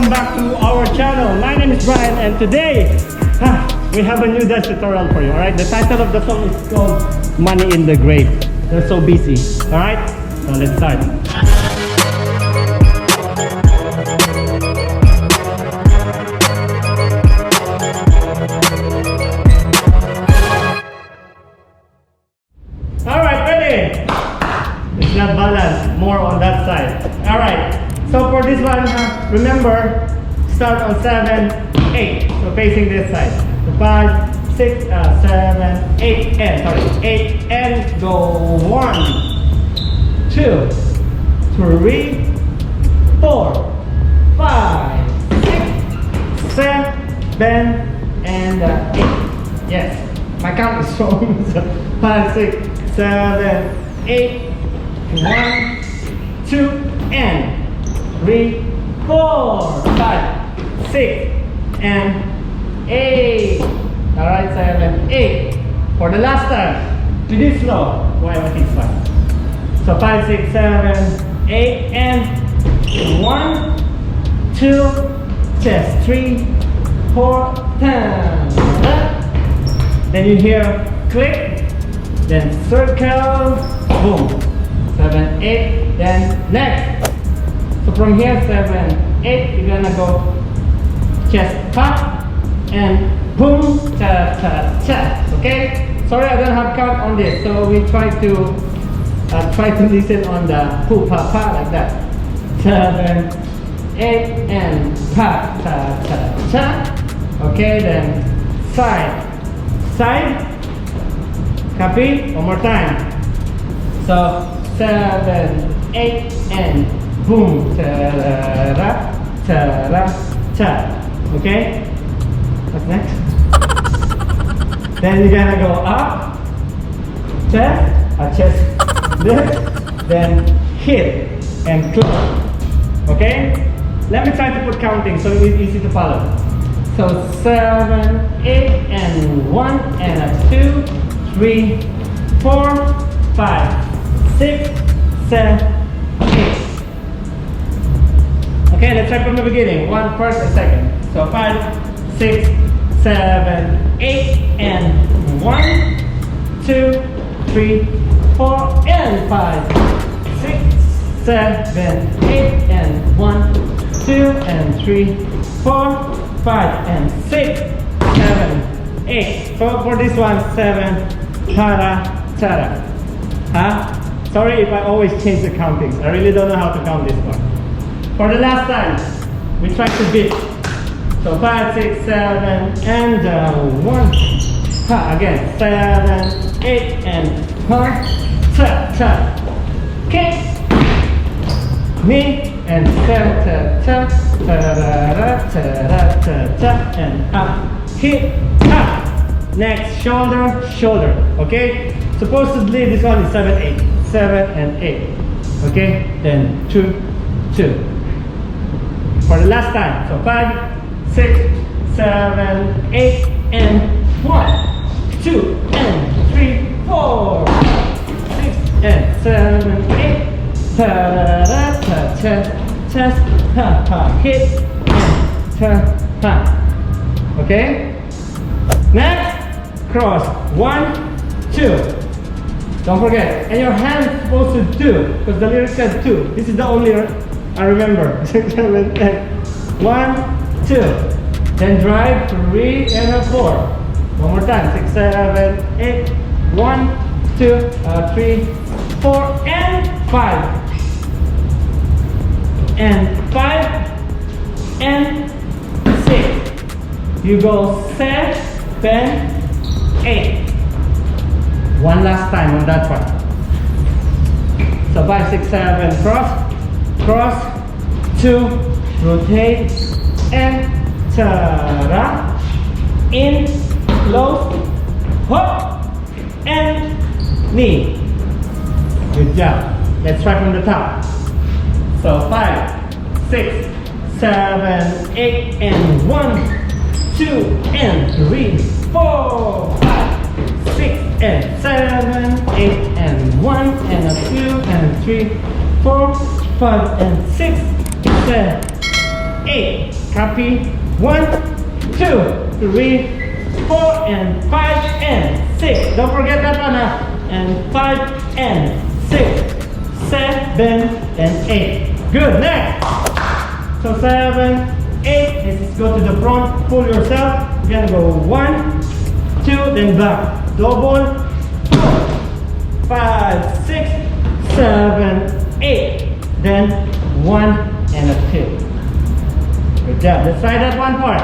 welcome back to our channel. My name is Brian and today we have a new dance tutorial for you. Alright, the title of the song is called Money in the Grave. They're so busy. Alright, so let's start. Alright, ready? It's not balanced, more on that side. Alright, so for this one, remember, start on 7, 8. So facing this side. So 5, 6, 7, 8, and sorry, 8 and go 1, 2, 3, 4, 5, 6, 7, and 8. Yes, my count is wrong. So 5, 6, 7, 8, 1, 2, and 3, 4, 5, 6, and 8. Alright, 7, 8. For the last time, we did slow. Why am I thinking fast? So 5, 6, 7, 8, and 1, 2, chest, 3, 4, 10. Then you hear click, then circle, boom. 7, 8, then next. So from here, 7, 8, you're gonna go chest pop and boom, cha cha cha. Okay? Sorry, I don't have count on this, so we try to listen on the poo pa pa like that. 7, 8, and pa cha cha cha. Okay, then side. Copy? One more time. So 7, 8, and boom, ta-ra, cha. Okay? What's next? Then you're gonna go up, chest, lift, then hit and close. Okay? Let me try to put counting so it's easy to follow. So 7, 8, and 1, and 2, 3, 4, 5, 6, 7, 8. Okay, let's try from the beginning. 1 first and second. So 5, 6, 7, 8, and 1, 2, 3, 4, and 5, 6, 7, 8, and 1, 2, and 3, 4, 5, and 6, 7, 8. So for this one, 7, tara. Sorry if I always change the countings. I really don't know how to count this one. For the last time, we try to beat. So 5, 6, 7, and 1. Again, 7, 8, and 1. Ta. Kick. Knee and ta. And up. Hit. Up. Next, shoulder. Okay? Supposedly this one is 7, 8. 7 and 8. Okay? Then 2. For the last time. So 5, 6, 7, 8, and 1, 2, and 3, 4, 6, and 7, 8. Chest, hit, and okay? Next, cross. 1, 2. Don't forget. And your hand is supposed to do, because the lyric said 2. This is the only I remember. 6, 7, 8. 1, 2. Then drive 3 and 4. One more time. 6, 7, 8. 1, 2, 3, 4, and 5. And 5 and 6. You go 7, 8. One last time on that one. So 5, 6, 7, cross, 2, rotate, and ta-ra, in, close, hop, and knee. Good job. Let's try from the top. So 5, 6, 7, 8, and 1, 2, and 3, 4, 5, 6, and 7, 8, and 1, and 2, and 3, 4, 5, and 6, 7, 8. Copy. 1, 2, 3, 4, and 5, and 6. Don't forget that one, and 5, and 6, 7, and 8. Good. Next. So 7, 8. Let's go to the front. Pull yourself. You're gonna go 1, 2, then back. Double. 4, 5, 6, 7, 8. Then 1 and a 2. Good job. Let's try that one part.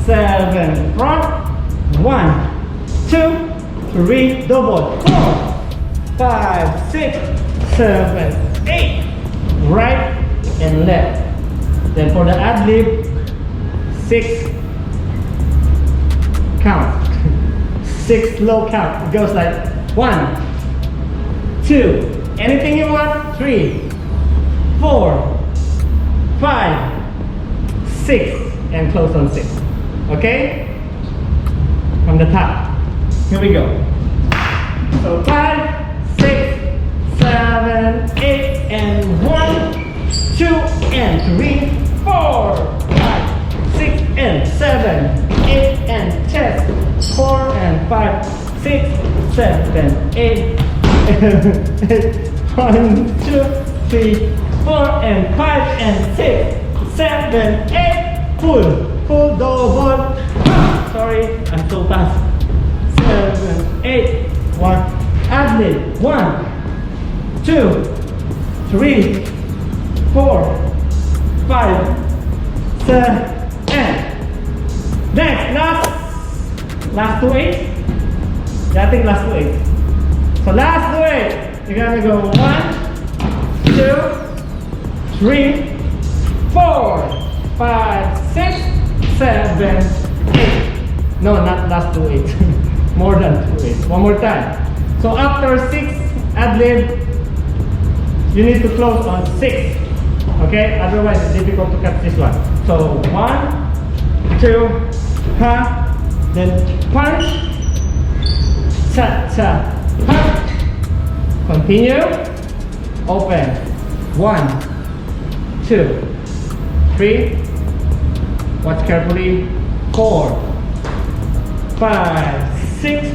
7 front. 1, 2, 3, double. 4, 5, 6, 7, 8. Right and left. Then for the ad lib, 6 count. 6 low count. It goes like 1, 2. Anything you want. 3, 4, 5, 6, and close on 6. Okay? From the top. Here we go. So 5, 6, 7, 8, and 1, 2, and 3, 4, 5, 6, and 7, 8, and chest. 4, and 5, 6, 7, 8. 1, 2, 3, 4, and 5, and 6, 7, 8. Pull, double. Sorry, I'm so fast. 7, 8. 1. Ad lib. 1, 2, 3, 4, 5, 7. Next, last 2 8. Yeah, I think last 2 8. So last 2 8. You're gonna go 1, 2, 3, 4, 5, 6, 7, 8. No, not last 2 8. More than 2 8. One more time. So after 6 ad lib, you need to close on 6. Okay? Otherwise it's difficult to cut this one. So 1, 2, ha, then punch, cha, cha, ha. Continue. Open. 1, 2, 3. Watch carefully. 4, 5, 6,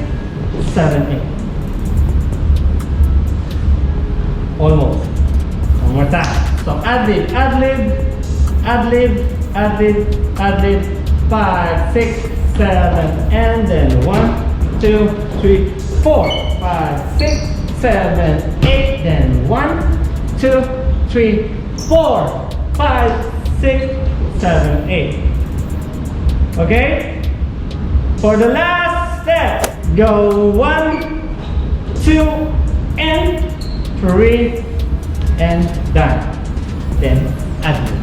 7, 8. Almost. One more time. So ad lib, ad lib, ad lib, ad lib, ad lib. 5, 6, 7, and then 1, 2, 3, 4, 5, 6, 7, 8. Then 1, 2, 3, 4, 5, 6, 7, 8. Okay? For the last step, go 1, 2, and 3, and done. Then ad lib.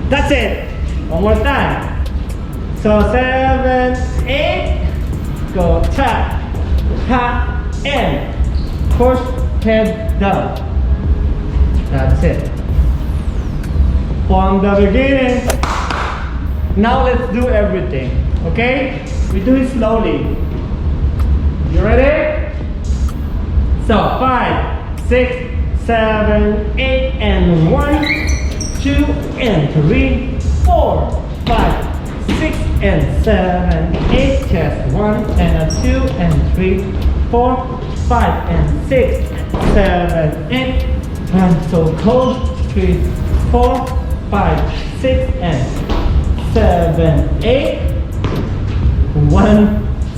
That's it. One more time. So 7, 8. Go tap, ha, and push head down. That's it. From the beginning. Now let's do everything. Okay? We do it slowly. You ready? So 5, 6, 7, 8, and 1, 2, and 3, 4, 5, 6, and 7, 8. Chest. 1, and a 2, and 3, 4, 5, and 6, 7, 8. And so close. 3, 4, 5, 6, and 7, 8. 1,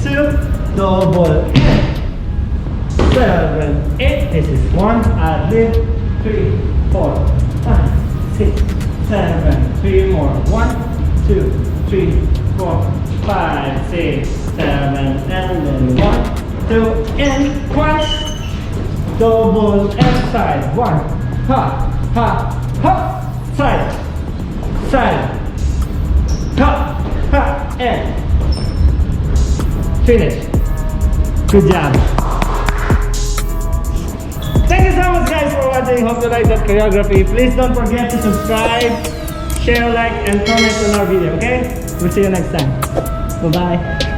2, double. 7, 8. This is 1. Ad lib. 3, 4, 5, 6, 7. 3 more. 1, 2, 3, 4, 5, 6, 7, and then 1, 2, and 1. Double and side. 1. Ha, ha, ha. Side, side. Ha, ha, and finish. Good job. Thank you so much guys for watching. Hope you like that choreography. Please don't forget to subscribe, share, like, and comment on our video, okay? We'll see you next time. Bye-bye.